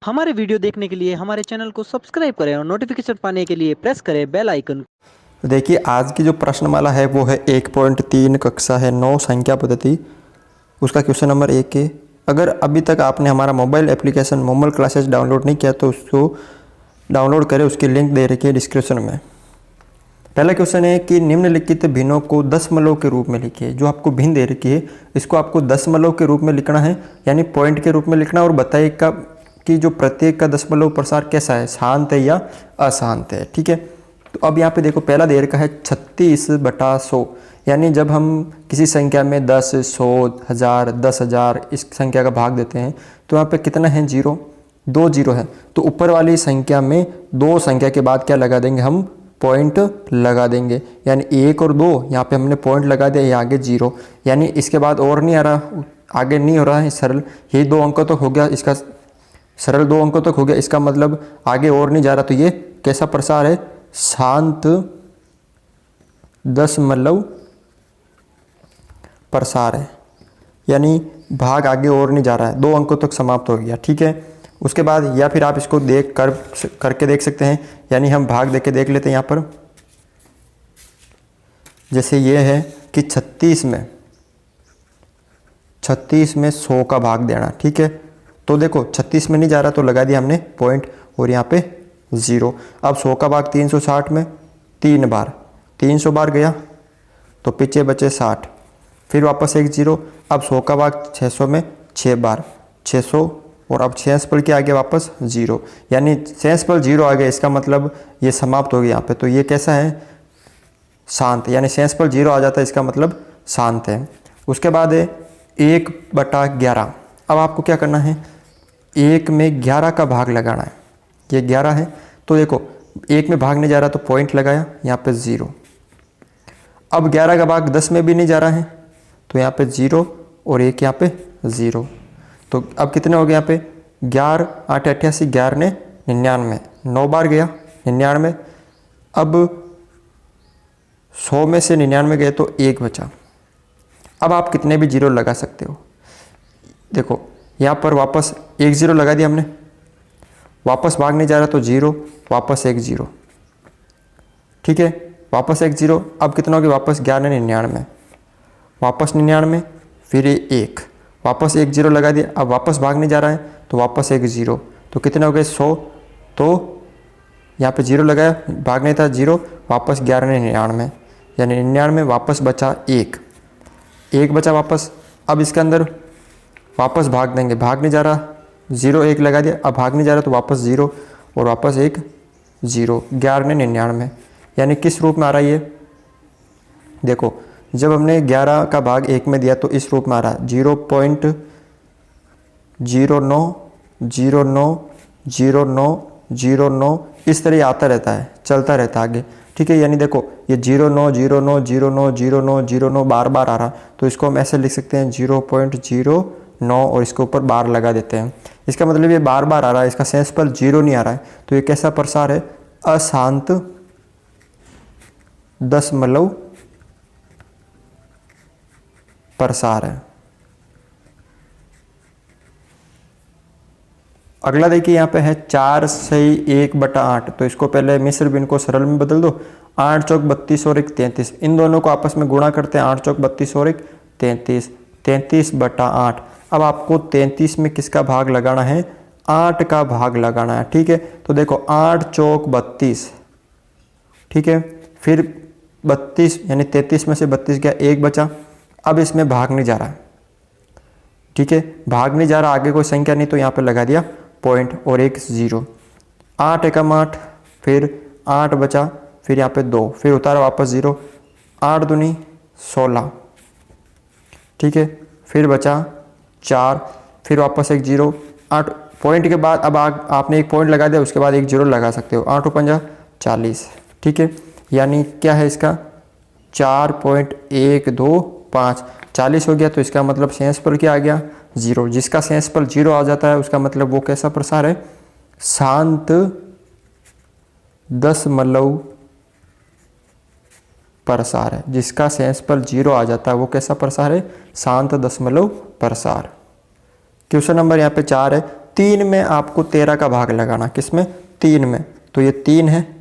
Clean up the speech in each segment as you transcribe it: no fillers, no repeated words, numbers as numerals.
हमारे वीडियो देखने के लिए हमारे चैनल को सब्सक्राइब करें और नोटिफिकेशन पाने के लिए प्रेस करें बेल आइकन। देखिए आज की जो प्रश्नमाला है वो है 1.3 कक्षा है 9 संख्या पद्धति। उसका क्वेश्चन नंबर 1 है। अगर अभी तक आपने हमारा mobile application Momal classes download नहीं किया तो उसको डाउनलोड करें, उसकी लिंक दे रखी है डिस्क्रिप्शन में। पहला क्वेश्चन है कि निम्नलिखित भिन्नों को दशमलव के रूप में लिखिए। जो आपको भिन्न दे रखी है इसको आपको दशमलव के रूप में लिखना है, यानी पॉइंट के रूप में लिखना, और बताइए कि जो प्रत्येक का दशमलव प्रसार कैसा है, शांत है या अशांत है। ठीक है, तो अब यहाँ पे देखो पहला दे रखा है 36/100, यानी जब हम किसी संख्या में 10, 100, 1000, 10,000 इस संख्या का भाग देते हैं तो यहाँ पे कितना है, जीरो, 2 जीरो है। तो ऊपर वाली संख्या में 2 संख्या के बाद क्या लगा देंगे, हम पॉइंट लगा देंगे, यानी 1 और 2 यहाँ पे हमने पॉइंट लगा दिया, ये आगे 0, यानी इसके बाद और नहीं आ रहा, आगे नहीं हो रहा है सरल, यही 2 अंकों तक हो गया, इसका सरल 2 अंकों तक हो गया, इसका मतलब आगे और नहीं जा रहा। तो ये कैसा प्रसार है, शांत दशमलव प्रसार है, यानी भाग आगे और नहीं जा रहा है, 2 अंकों तक समाप्त हो गया। ठीक है, उसके बाद या फिर आप इसको करके देख सकते हैं, यानी हम भाग दे के देख लेते हैं। यहाँ पर जैसे ये है कि 36 में 100 का भाग देना। ठीक है, तो देखो 36 में नहीं जा रहा तो लगा दिया हमने पॉइंट, और यहाँ पे 0। अब 100 का भाग 360 में 3 बार, 300 बार गया तो पीछे बचे 60, फिर वापस एक 0। अब 100 का भाग 600 में 6 बार, 600, और अब 6 पल के आगे वापस 0, यानी 6 पल 0 आ गया, इसका मतलब ये समाप्त हो गया यहाँ पे। तो ये कैसा है, शांत, यानी 6 पल 0 आ जाता है, इसका मतलब शांत है। उसके बाद है 1/11। अब आपको क्या करना है, 1 में 11 का भाग लगाना है, ये 11 है, तो देखो 1 में भाग नहीं जा रहा तो पॉइंट लगाया, यहाँ पे 0। अब 11 का भाग 10 में भी नहीं जा रहा है तो यहाँ पे 0 और 1 यहाँ पे 0। तो अब कितने हो गए यहाँ पे, 11 8 88, 11 ने 99, 9 बार गया 99। अब 100 में से 99 गए तो 1 बचा। अब आप कितने भी 0 लगा सकते हो। देखो यहाँ पर वापस 1 0 लगा दिया हमने, वापस भाग नहीं जा रहा तो 0, वापस 1 0। ठीक है, वापस 1 0। अब कितना हो गया, वापस 11 ने 99, वापस 99, फिर 1, वापस 1 0 लगा दिया। अब वापस भाग नहीं जा रहा है तो वापस 1 0, तो कितने हो गए 100। तो यहाँ पे 0 लगाया, भाग नहीं था 0, वापस 11 ने 99, यानी 99, वापस बचा 1 बचा वापस। अब इसके अंदर वापस भाग देंगे, भाग नहीं जा रहा, 0 1 लगा दिया, अब भाग नहीं जा रहा तो वापस 0 और वापस 1 0, 11 ने 99, यानी किस रूप में आ रहा है ये, देखो जब हमने 11 का भाग 1 में दिया तो इस रूप में आ रहा है 0.09090909, इस तरह आता रहता है, चलता रहता है आगे। ठीक है, यानी देखो ये 0909090909 बार बार आ रहा, तो इसको हम ऐसे लिख सकते हैं 0.09 और इसके ऊपर बार लगा देते हैं। इसका मतलब ये बार बार आ रहा है, इसका सेंस पर 0 नहीं आ रहा है, तो ये कैसा प्रसार है, अशांत दशमलव प्रसार है। अगला देखिए यहाँ पे है 4 सही 1/8, तो इसको पहले मिश्र भिन्न को सरल में बदल दो, 8 चौक 32 और 1 33, इन दोनों को आपस में गुणा करते हैं, 8 चौक 32 और 1 33, 33/8। अब आपको 33 में किसका भाग लगाना है, 8 का भाग लगाना है। ठीक है, तो देखो 8 चौक 32, ठीक है, फिर 32 यानी 33 में से 32 गया, 1 बचा। अब इसमें भाग नहीं जा रहा है, ठीक है, भाग नहीं जा रहा, आगे कोई संख्या नहीं, तो यहाँ पे लगा दिया पॉइंट और 1 0, 8 एकम 8, फिर 8 बचा, फिर यहाँ पे 2, फिर उतारा वापस 0, 8 दूनी 16, ठीक है, फिर बचा 4, फिर वापस 1 0, 8 पॉइंट के बाद अब आपने एक पॉइंट लगा दिया, उसके बाद 1 0 लगा सकते हो, 8 पंजा 40। ठीक है, यानी क्या है इसका 4.125, 40 हो गया, तो इसका मतलब सेंस पर क्या आ गया, 0। जिसका सेंस पर 0 आ जाता है उसका मतलब वो कैसा प्रसार है, शांत दशमलव प्रसार है। जिसका सेंस पर 0 आ जाता है वो कैसा प्रसार है, शांत दशमलव प्रसार। क्वेश्चन नंबर यहाँ पे 4 है, 3 में आपको 13 का भाग लगाना, किस में? 3 में। तो ये 3 है,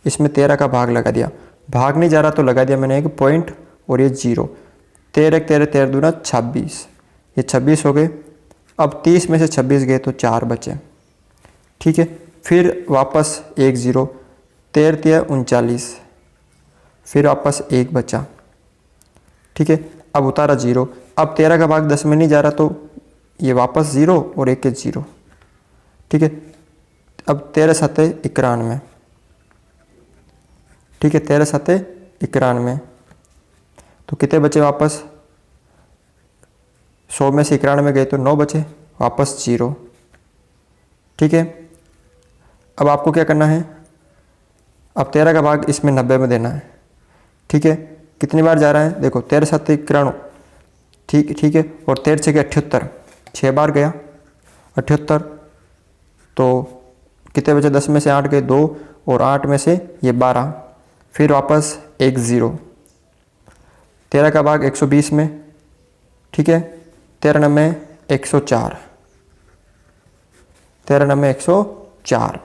इसमें 13 का भाग लगा दिया, भाग नहीं जा रहा तो लगा दिया मैंने एक पॉइंट और ये 0। 13 13 13 दूना 26, ये 26 हो गए। अब 30 में से 26 गए तो 4 बचे, ठीक है। फिर वापस 1 0, 13 13 39, फिर वापस 1 बचा, ठीक है। अब उतारा 0। अब 13 का भाग 10 में नहीं जा रहा तो ये वापस 0 और 1 के 0, ठीक है। अब 13 7 91, ठीक है। 13 7 91, तो कितने बचे वापस? 100 में से 91 गए तो 9 बचे, वापस 0, ठीक है। अब आपको क्या करना है? अब 13 का भाग इसमें 90 में देना है, ठीक है। कितनी बार जा रहा है? देखो 13 7 91, ठीक है। और 13 6 78, 6 बार गया 78। तो कितने बचे? 10 में से 8 गए 2 और 8 में से ये 12, फिर वापस 1 0। 13 का भाग 120 में, ठीक है। 13 में 104, 13 में 104।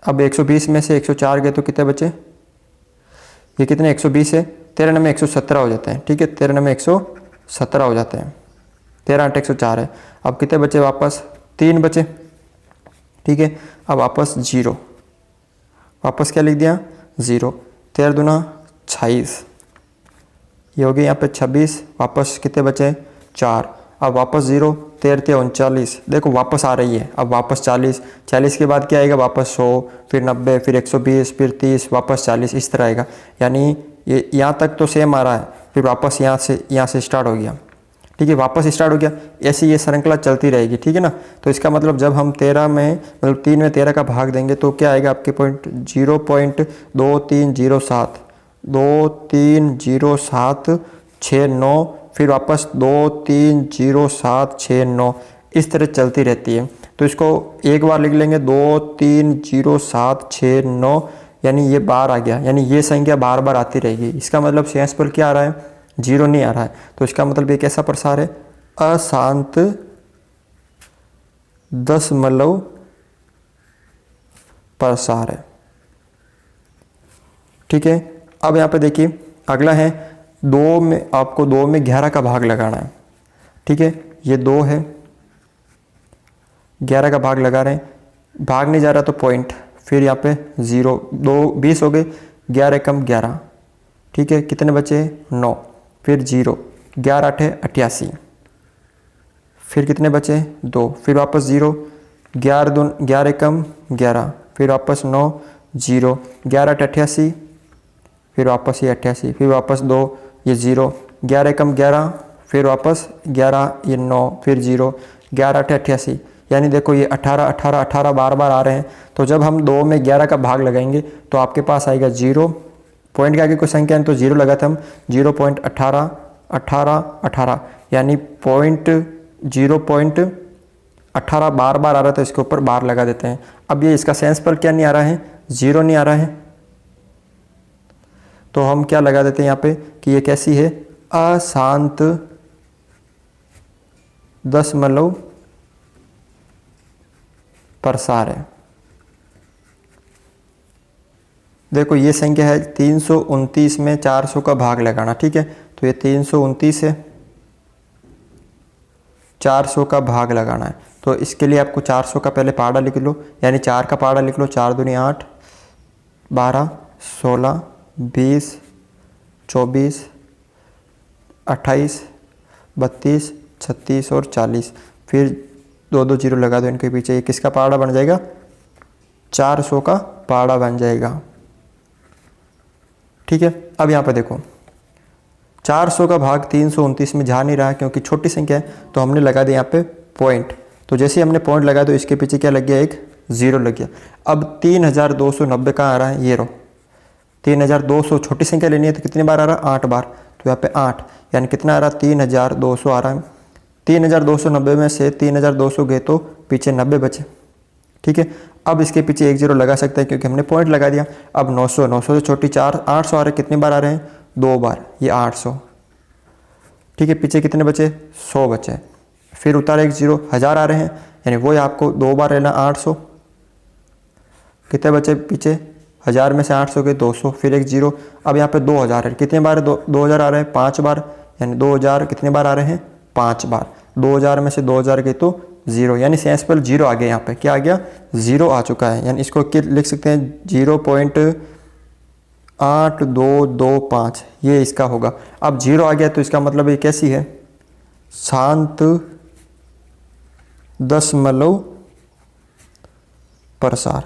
अब 120 में से 104 गए तो कितने बचे? ये कितने? 120 है, 13 में 117 हो जाते हैं, ठीक है। 13 में 117 हो जाते हैं, 13 8 104 है। अब कितने बचे वापस? 3 बचे, ठीक है। अब वापस 0, वापस क्या लिख दिया? 0। 13 दूना 26, ये हो गया यहाँ पे 26, वापस कितने बचे? 4। अब वापस 0, 13 13 39, देखो वापस आ रही है। अब वापस 40, 40 के बाद क्या आएगा? वापस 100, फिर 90, फिर 120, फिर 30, वापस 40, इस तरह आएगा। यानी ये यहाँ तक तो सेम आ रहा है, फिर वापस यहाँ से स्टार्ट हो गया, ठीक है। वापस स्टार्ट हो गया, ऐसी ये श्रृंखला चलती रहेगी, ठीक है ना। तो इसका मतलब जब हम 13 में मतलब 3 में 13 का भाग देंगे तो क्या आएगा आपके पॉइंट? 0.2307, 230769, फिर वापस 230769, इस तरह चलती रहती है। तो इसको एक बार लिख लेंगे 230769, यानी ये बार आ गया, यानी ये संख्या बार बार आती रहेगी। इसका मतलब शेष पर क्या आ रहा है? 0 नहीं आ रहा है। तो इसका मतलब ये कैसा प्रसार है? अशांत दशमलव प्रसार है, ठीक है। अब यहाँ पे देखिए अगला है 2 में, आपको 2 में 11 का भाग लगाना है, ठीक है। ये 2 है, 11 का भाग लगा रहे हैं, भाग नहीं जा रहा तो पॉइंट, फिर यहाँ पे 0, 2 20 हो गए, 11 कम 11, ठीक है। कितने बचे? 9, फिर 0, 11 8 88, फिर कितने बचे? 2, फिर वापस 0, 11 कम 11, फिर वापस 9 0, 11 8 88, फिर वापस ये 88, फिर वापस 2, ये 0, 11 कम 11, फिर वापस 11, ये 9, फिर 0, 11 8 88। यानी देखो ये 18 18 18 बार बार आ रहे हैं। तो जब हम 2 में 11 का भाग लगाएंगे तो आपके पास आएगा 0, पॉइंट के आगे कोई संख्या है तो 0 लगाते हम, 0.18 18 18, यानी 0.18 बार बार आ रहा था, इसके ऊपर बार लगा देते हैं। अब ये इसका सेंस पर क्या नहीं आ रहा है? 0 नहीं आ रहा है, तो हम क्या लगा देते हैं यहाँ पे कि ये कैसी है? अशांत दशमलव प्रसार है। देखो ये संख्या है 329 में 400 का भाग लगाना, ठीक है। तो ये 329 है, 400 का भाग लगाना है। तो इसके लिए आपको 400 का पहले पहाड़ा लिख लो, यानी 4 का पहाड़ा लिख लो। 4 दूनी 8, 12 16 20 24 28 32 36 और 40, फिर 2 0 लगा दो इनके पीछे। ये किसका पहाड़ा बन जाएगा? 400 का पहाड़ा बन जाएगा, ठीक है। अब यहाँ पे देखो 400 का भाग 329 में जा नहीं रहा क्योंकि छोटी संख्या है, तो हमने लगा दिया यहाँ पे पॉइंट। तो जैसे ही हमने पॉइंट लगाया तो इसके पीछे क्या लग गया? एक 0 लग गया। अब 3290 कहाँ आ रहा है? ये रो 3200, छोटी संख्या लेनी है तो कितनी बार आ रहा है? 8 बार। तो यहाँ पे 8, यानी कितना आ रहा है? 3200 आ रहा है। 3290 में से 3200 गए तो पीछे 90 बचे, ठीक है। अब इसके पीछे 1 0 लगा सकते हैं क्योंकि हमने पॉइंट लगा दिया। अब 900, 900 से छोटी 4, 800 आ रहे हैं, कितनी बार आ रहे हैं? 2 बार, ये 800, ठीक है। पीछे कितने बचे? 100 बचे। फिर उतारे 1 0, 1000 आ रहे हैं, यानी वही आपको 2 बार लेना 800। कितने बचे पीछे, 1000 में से 800 के 200, फिर एक जीरो। अब यहाँ पे 2000 है, कितने बार 2000 आ रहे हैं, 5 बार, यानी 2000 कितने बार आ रहे हैं, 5 बार। 2000 में से 2000 के तो 0, यानी सेंस पर 0 आ गया। यहाँ पे क्या आ गया, 0 आ चुका है, यानी इसको लिख सकते हैं 0.8225, ये इसका होगा। अब 0 आ गया तो इसका मतलब ये कैसी है, शांत दशमलव प्रसार।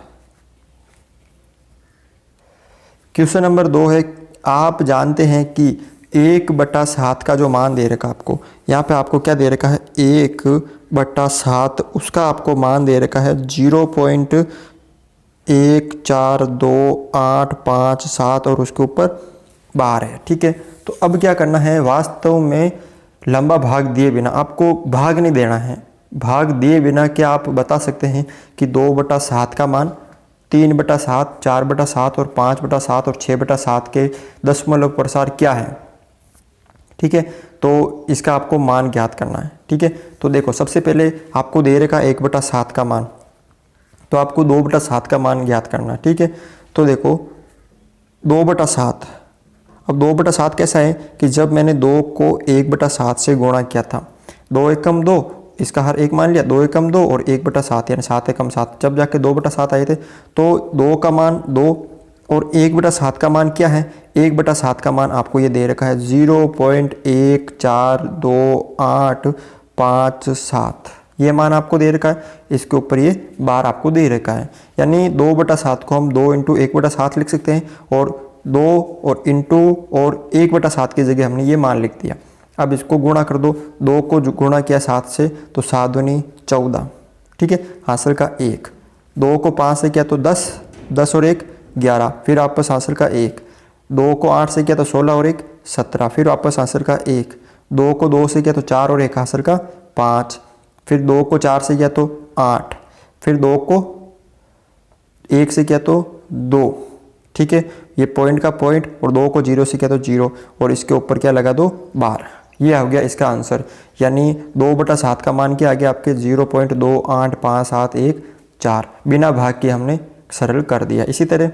क्वेश्चन नंबर 2 है, आप जानते हैं कि 1/7 का जो मान दे रखा आपको, यहाँ पे आपको क्या दे रखा है, 1/7, उसका आपको मान दे रखा है 0.142857 और उसके ऊपर बार है। ठीक है, तो अब क्या करना है, वास्तव में लंबा भाग दिए बिना, आपको भाग नहीं देना है, भाग दिए बिना क्या आप बता सकते हैं कि 2/7 का मान 3/7, 4/7 और 5/7 और 6/7 के दशमलव प्रसार क्या है। ठीक है, तो इसका आपको मान ज्ञात करना है। ठीक है, तो देखो सबसे पहले आपको दे रखा 1/7 का मान, तो आपको 2/7 का मान ज्ञात करना है। ठीक है, तो देखो 2/7, अब 2/7 कैसा है कि जब मैंने 2 को 1/7 से गुणा किया था, 2 एकम 2, इसका हर एक मान लिया, 2 एकम 2 और 1/7 यानी 7 एकम 7, जब जाके 2/7 आए थे, तो 2 का मान 2 और 1/7 का मान क्या है, 1/7 का मान आपको ये दे रखा है 0.142857, ये मान आपको दे रखा है, इसके ऊपर ये बार आपको दे रखा है। यानी 2/7 को हम 2 × 1/7 लिख सकते हैं, और 2 और इंटू और 1/7 की जगह हमने ये मान लिख दिया। अब इसको गुणा कर दो, 2 को गुणा किया 7 से तो 7 दूनी 14। ठीक है, हासिल का 1, 2 को 5 से किया तो 10, 10 और 1 11, फिर वापस हासिल का 1, 2 को 8 से किया तो 16 और 1 17, फिर वापस हासिल का 1, 2 को 2 से किया तो 4 और 1 हासिल का 5, फिर 2 को 4 से किया तो 8, फिर 2 को 1 से किया तो 2। ठीक है, ये पॉइंट का पॉइंट, और 2 को 0 से किया तो 0, और इसके ऊपर क्या लगा दो, बार। ये हो गया इसका आंसर, यानी 2/7 का मान क्या आ गया आपके 0.285714, बिना भाग के हमने सरल कर दिया। इसी तरह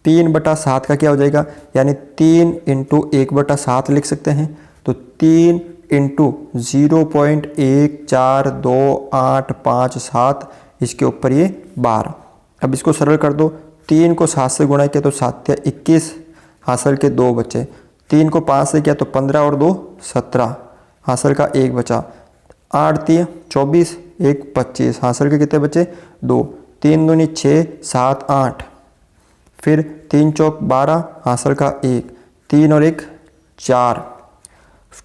3/7 का क्या हो जाएगा, यानी 3 × 1/7 लिख सकते हैं, तो 3 × 0.142857, इसके ऊपर ये बार। अब इसको सरल कर दो, 3 को 7 से गुणा किया तो 7 या 21, हासिल के 2 बचे, 3 को 5 से किया तो 15 और 2 17, हासिल का 1 बचा, 8 3 24, 1 25, हासिल के कितने बचे 2, 3 दूनी 6 7 8, फिर 3 चौक 12, हासिल का 1, 3 और 1 4।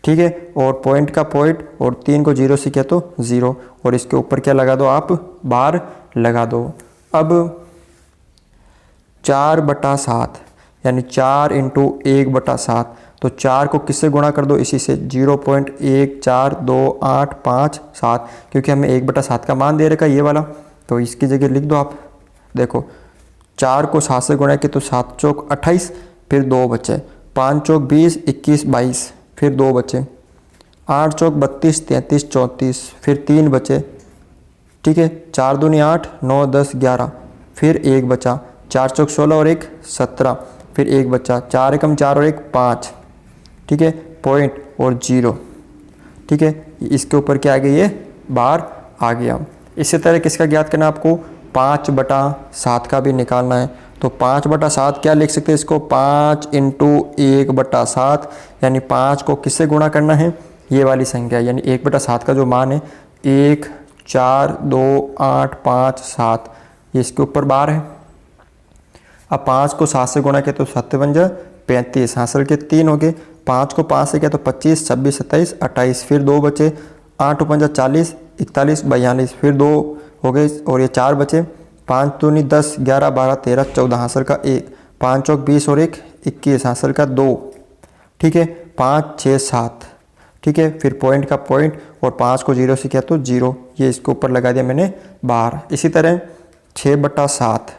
ठीक है, और पॉइंट का पॉइंट, और 3 को 0 से किया तो 0, और इसके ऊपर क्या लगा दो आप, बार लगा दो। अब 4/7 यानी 4 × 1/7, तो 4 को किससे गुणा कर दो, इसी से 0.1428557, क्योंकि हमें 1/7 का मान दे रखा है ये वाला, तो इसकी जगह लिख दो आप। देखो 4 को 7 से गुणा किया तो 7 चौक 28, फिर 2 बचे, 5 चौक 20 21 22, फिर 2 बचे, 8 चौक 32 33 34, फिर 3 बचे। ठीक है, 4 दूनी 8 9 10 11, फिर 1 बचा, 4 चौक 16 और 1 17, फिर 1 बचा, 4 एकम 4 और 1 5। ठीक है, पॉइंट और 0। ठीक है, इसके ऊपर क्या आ गया, ये बार आ गया। इसी तरह किसका ज्ञात करना आपको, 5/7 का भी निकालना है, तो 5/7 क्या लिख सकते हैं इसको, 5 × 1/7, यानी 5 को किससे गुणा करना है, ये वाली संख्या, यानी 1/7 का जो मान है 1428557, ये इसके ऊपर बार है। अब 5 को 7 से गुणा किया तो 7 बन जाए 35, हासिल के 3 हो गए, 5 को 5 से किया तो 25 26 27 28, फिर 2 बचे, 8 × 5 40 41 42, फिर 2 हो गए, और ये 4 बचे, 5 दूनी 10 11 12 13 14, हासिल का 1, 5 चौक 20 और 1 21, हासिल का 2। ठीक है, 5 6 7। ठीक है, फिर पॉइंट का पॉइंट, और 5 को 0 से किया तो 0, ये इसके ऊपर लगा दिया मैंने बार। इसी तरह 6/7,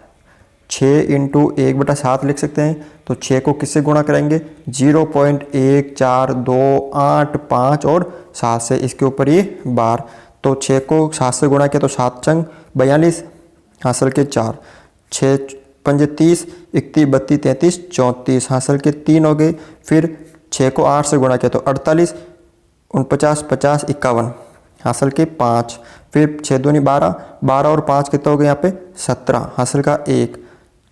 6 × 1/7 लिख सकते हैं, तो 6 को किससे गुणा करेंगे, 0.14285 और 7 से, इसके ऊपर ये बार। तो 6 को 7 से गुणा किया तो 7 चंग 42 हासिल के 4, 6 पंजे 30, 31 32 33 34 हासिल के 3 हो गए। फिर 6 को 8 से गुणा किया तो 48, 49 50 51 हासिल के 5। फिर 6 दूनी 12, 12 और 5 कितने हो गए यहाँ पे 17 हासिल का 1,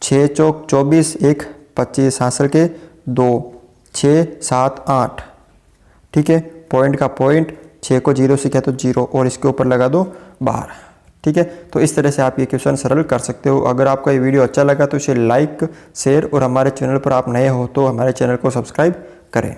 6 चौक 24 1 25 हासिल के 2, 6 7 8। ठीक है, पॉइंट का पॉइंट 6 को 0 से किया तो 0 और इसके ऊपर लगा दो बार। ठीक है, तो इस तरह से आप ये क्वेश्चन सरल कर सकते हो। अगर आपका ये वीडियो अच्छा लगा तो इसे लाइक शेयर और हमारे चैनल पर आप नए हो तो हमारे चैनल को सब्सक्राइब करें।